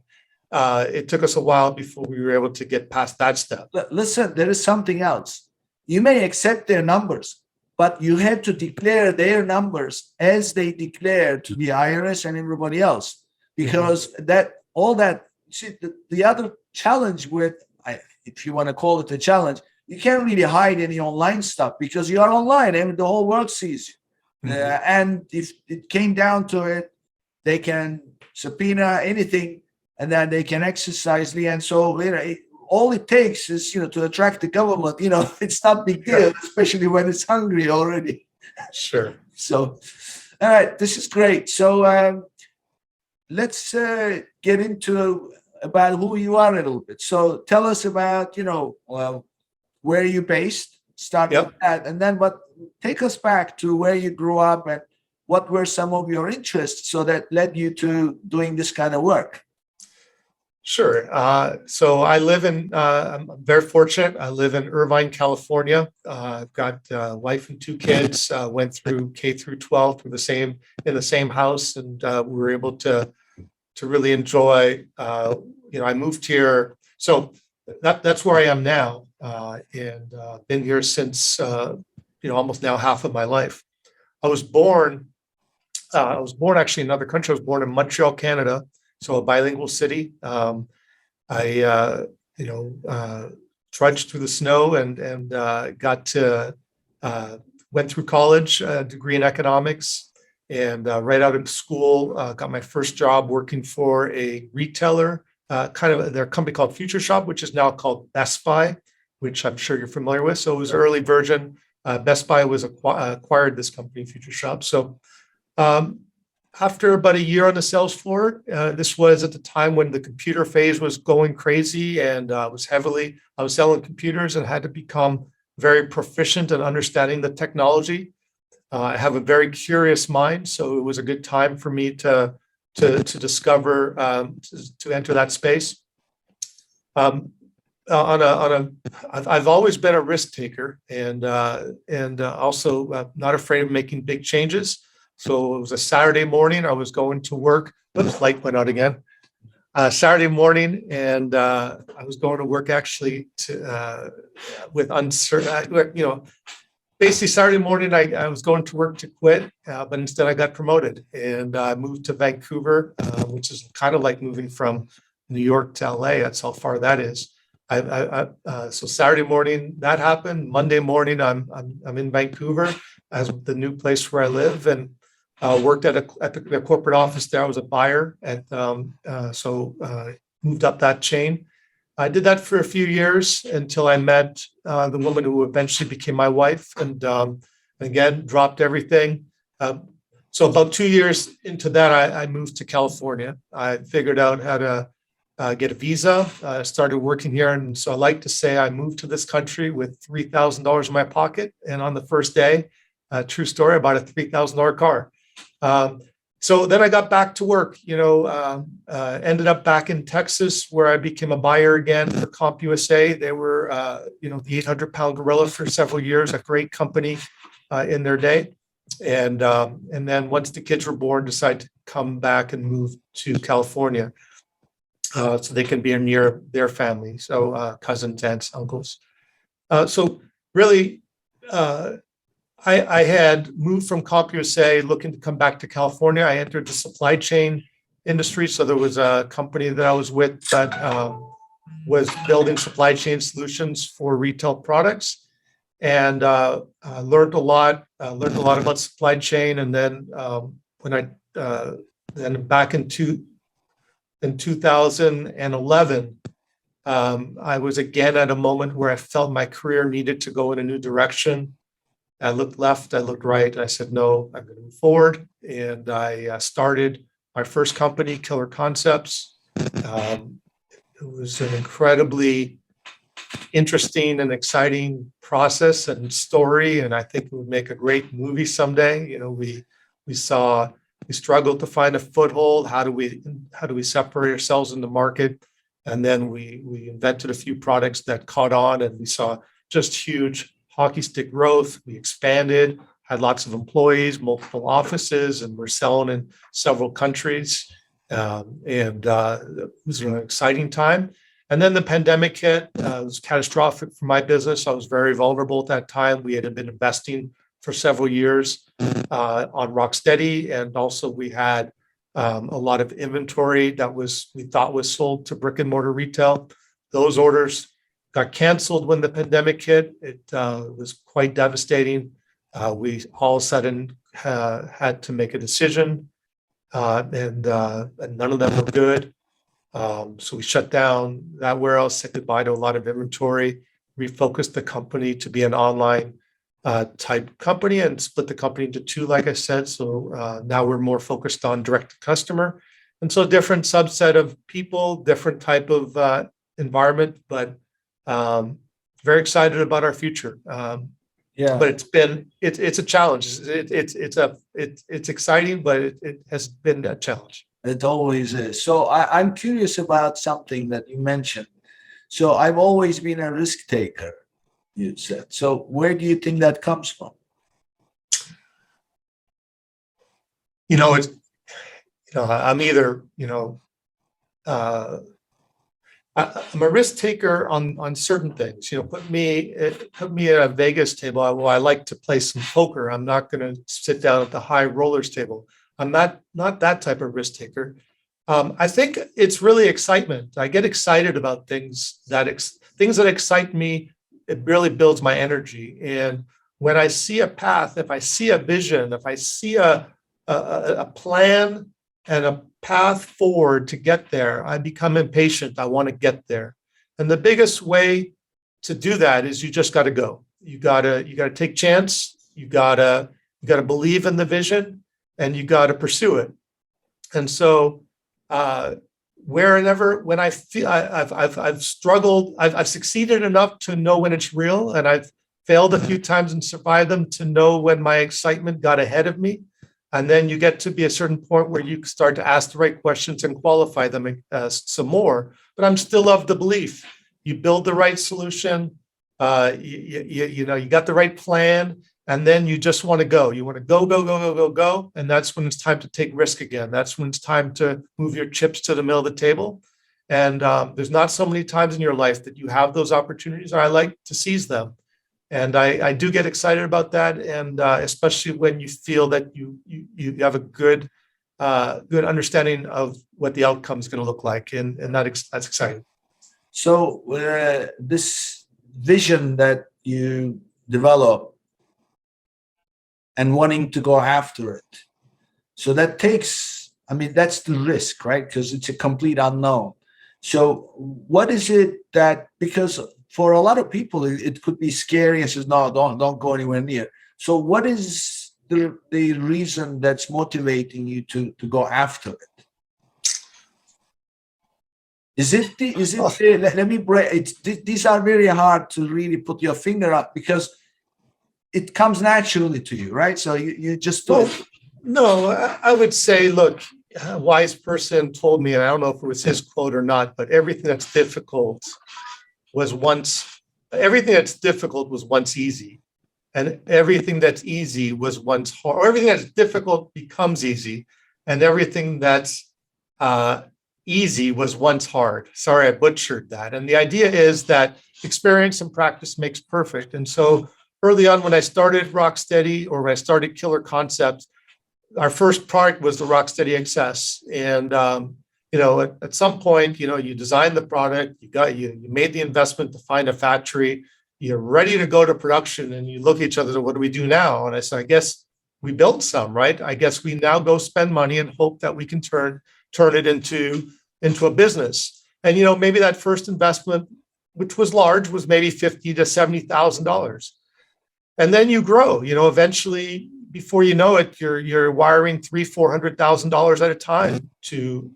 It took us a while before we were able to get past that step. Listen, there is something else. You may accept their numbers, but you have to declare their numbers as they declare to the IRS and everybody else, because the other challenge with, if you want to call it a challenge, you can't really hide any online stuff because you are online and the whole world sees you. And if it came down to it, they can subpoena anything and then they can exercise the, and so all it takes is, to attract the government, it's not big deal, especially when it's hungry already. Sure. So, all right, this is great. So let's get into about who you are a little bit. So tell us about, where you're based, start with that, and then take us back to where you grew up and what were some of your interests so that led you to doing this kind of work. Sure. So I live I'm very fortunate. I live in Irvine, California. I've got a wife and 2 kids, went through K through 12 in the same house. And we were able to really enjoy, I moved here. So that's where I am now. And been here since, almost now half of my life. I was born actually in another country. I was born in Montreal, Canada. So a bilingual city. I trudged through the snow and went through college, a degree in economics, and right out of school, got my first job working for a retailer, their company called Future Shop, which is now called Best Buy, which I'm sure you're familiar with. So it was an early version. Best Buy was acquired this company, Future Shop. So after about a year on the sales floor, this was at the time when the computer phase was going crazy, and I was selling computers and had to become very proficient in understanding the technology. I have a very curious mind, so it was a good time for me to discover to enter that space. I've always been a risk taker, and also not afraid of making big changes. So it was a Saturday morning. I was going to work. Oops, light went out again. Saturday morning, and I was going to work actually with uncertain. Basically Saturday morning, I was going to work to quit, but instead I got promoted, and I moved to Vancouver, which is kind of like moving from New York to LA. That's how far that is. So Saturday morning that happened. Monday morning, I'm in Vancouver as the new place where I live, and worked at the corporate office there. I was a buyer, and moved up that chain. I did that for a few years until I met the woman who eventually became my wife, and again dropped everything. So about 2 years into that, I moved to California. I figured out how to get a visa. Started working here, and so I like to say I moved to this country with $3,000 in my pocket, and on the first day, true story, I bought a $3,000 car. So then I got back to work, ended up back in Texas, where I became a buyer again for CompUSA. They were, the 800-pound gorilla for several years, a great company in their day. And then once the kids were born, decided to come back and move to California so they can be near their family, so cousins, aunts, uncles. So really, I had moved from CompUSA looking to come back to California. I entered the supply chain industry. So there was a company that I was with that was building supply chain solutions for retail products, and learned a lot about supply chain. And then then back in 2011, I was again at a moment where I felt my career needed to go in a new direction. I looked left, I looked right, and I said, no, I'm going to move forward. And I started my first company, Killer Concepts. It was an incredibly interesting and exciting process and story, and I think it would make a great movie someday. We struggled to find a foothold. How do we separate ourselves in the market? And then we invented a few products that caught on, and we saw just huge hockey stick growth. We expanded, had lots of employees, multiple offices, and we're selling in several countries. It was an exciting time. And then the pandemic hit. It was catastrophic for my business. I was very vulnerable at that time. We had been investing for several years on Rocksteady, and also we had a lot of inventory that we thought was sold to brick and mortar retail. Those orders got canceled when the pandemic hit. It was quite devastating. We all of a sudden had to make a decision, and none of them were good. So we shut down that warehouse, said goodbye to a lot of inventory, refocused the company to be an online type company, and split the company into two, like I said. So now we're more focused on direct to customer. And so different subset of people, different type of environment, but very excited about our future. But it's a challenge. It's exciting, but it has been a challenge. It always is. So I'm curious about something that you mentioned. So I've always been a risk taker, you said. So where do you think that comes from? I'm either, I'm a risk taker on certain things. Put me at a Vegas table. I like to play some poker. I'm not going to sit down at the high rollers table. I'm not that type of risk taker. I think it's really excitement. I get excited about things that excite me. It really builds my energy. And when I see a path, if I see a vision, if I see a plan and a path forward to get there, I become impatient. I want to get there. And the biggest way to do that is you just got to go. You got to take chance. You got to believe in the vision, and you got to pursue it. And so when I feel I've struggled, I've succeeded enough to know when it's real, and I've failed a few times and survived them to know when my excitement got ahead of me. And then you get to be a certain point where you start to ask the right questions and qualify them some more. But I'm still of the belief you build the right solution, you know, you got the right plan, and then you just want to go. You want to go, go, go, go, go, go. And that's when it's time to take risk again. That's when it's time to move your chips to the middle of the table. And there's not so many times in your life that you have those opportunities. I like to seize them. And I do get excited about that, and especially when you feel that you have a good understanding of what the outcome is going to look like, and that's exciting. So this vision that you develop and wanting to go after it, so that takes, I mean, that's the risk, right? Because it's a complete unknown. So what is it that, because for a lot of people, it could be scary and says, no, don't go anywhere near. So what is the reason that's motivating you to go after it? Let me break. These are very hard to really put your finger up because it comes naturally to you, right? So you just do it. No, I would say, look, a wise person told me, and I don't know if it was his quote or not, but everything that's difficult was once easy, and everything that's easy was once hard, or everything that's difficult becomes easy, and everything that's easy was once hard. Sorry, I butchered that. And the idea is that experience and practice makes perfect. And so early on, when I started Rocksteady, or when I started Killer Concepts, our first product was the Rocksteady XS, and you know, at some point, you know, you designed the product, you made the investment to find a factory, you're ready to go to production, and you look at each other and what do we do now? And I said, I guess we built some, right? I guess we now go spend money and hope that we can turn it into a business. And you know, maybe that first investment, which was large, was maybe $50,000 to $70,000. And then you grow, you know, eventually, before you know it, you're wiring $300,000-$400,000 at a time to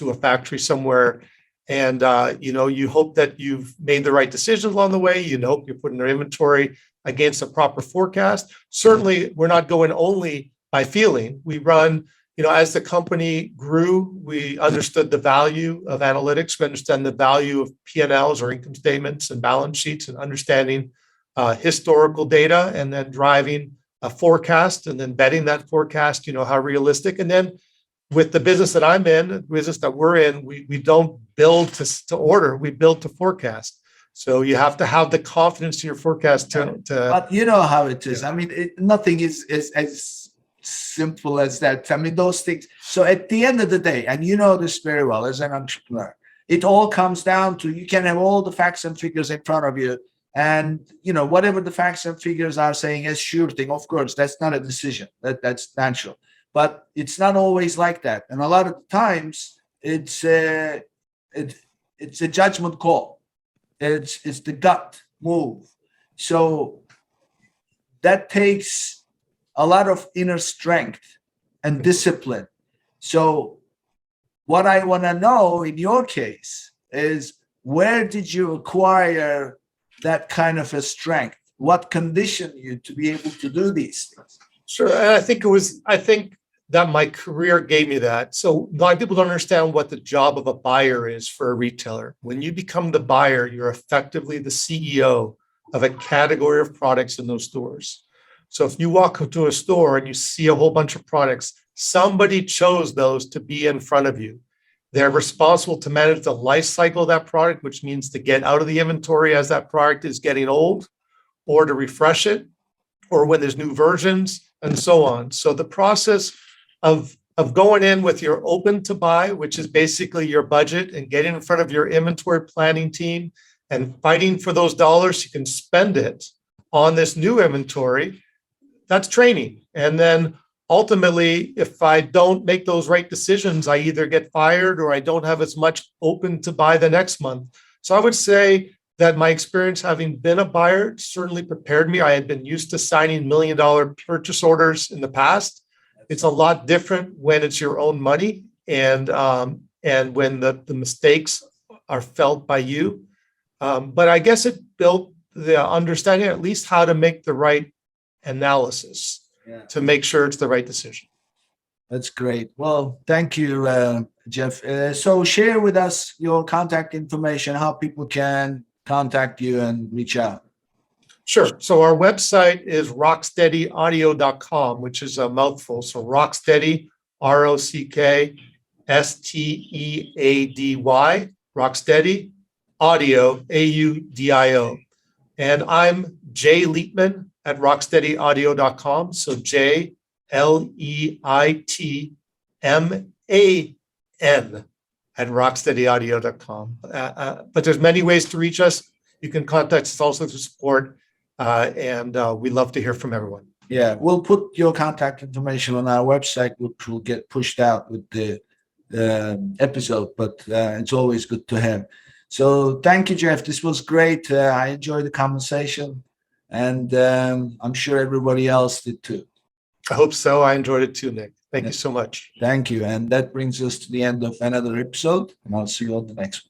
a factory somewhere, and you know, you hope that you've made the right decisions along the way. You hope you're putting their inventory against a proper forecast. Certainly, we're not going only by feeling. We run, you know, as the company grew, we understood the value of analytics. We understand the value of P&Ls, or income statements and balance sheets, and understanding historical data, and then driving a forecast, and then betting that forecast, you know, how realistic. And then with the business that I'm in, the business that we're in, we don't build to order, we build to forecast. So you have to have the confidence in your forecast to But you know how it is. I mean, nothing is as simple as that. I mean, those things. So at the end of the day, and you know this very well as an entrepreneur, it all comes down to, you can have all the facts and figures in front of you, and you know, whatever the facts and figures are saying as sure thing, of course, that's not a decision. That's natural. But it's not always like that. And a lot of times it's a judgment call. It's the gut move. So that takes a lot of inner strength and discipline. So what I want to know in your case is, where did you acquire that kind of a strength? What conditioned you to be able to do these things? Sure. And I think that my career gave me that. So a lot of people don't understand what the job of a buyer is for a retailer. When you become the buyer, you're effectively the CEO of a category of products in those stores. So if you walk into a store and you see a whole bunch of products, somebody chose those to be in front of you. They're responsible to manage the life cycle of that product, which means to get out of the inventory as that product is getting old, or to refresh it, or when there's new versions, and so on. So the process of going in with your open to buy, which is basically your budget, and getting in front of your inventory planning team and fighting for those dollars, you can spend it on this new inventory. That's training. And then ultimately, if I don't make those right decisions, I either get fired or I don't have as much open to buy the next month. So I would say that my experience having been a buyer certainly prepared me. I had been used to signing $1 million purchase orders in the past. It's a lot different when it's your own money, and when the mistakes are felt by you. But I guess it built the understanding, at least how to make the right analysis to make sure it's the right decision. That's great. Well, thank you, Jeff. So share with us your contact information, how people can contact you and reach out. Sure. So our website is rocksteadyaudio.com, which is a mouthful. So Rocksteady, ROCKSTEADY, Rocksteady, audio, AUDIO. And I'm Jay Leitman at rocksteadyaudio.com. So JLEITMAN at rocksteadyaudio.com. But there's many ways to reach us. You can contact us also through support. And we love to hear from everyone. Yeah, we'll put your contact information on our website, which will get pushed out with the episode, but it's always good to have. So thank you, Jeff. This was great. I enjoyed the conversation, and I'm sure everybody else did too. I hope so. I enjoyed it too, Nick. Thank you so much. Thank you. And that brings us to the end of another episode, and I'll see you on the next one.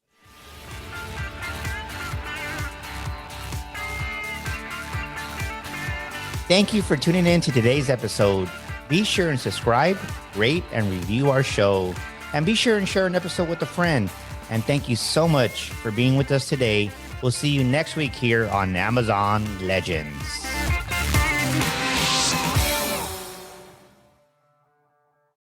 Thank you for tuning in to today's episode. Be sure and subscribe, rate, and review our show. And be sure and share an episode with a friend. And thank you so much for being with us today. We'll see you next week here on Amazon Legends.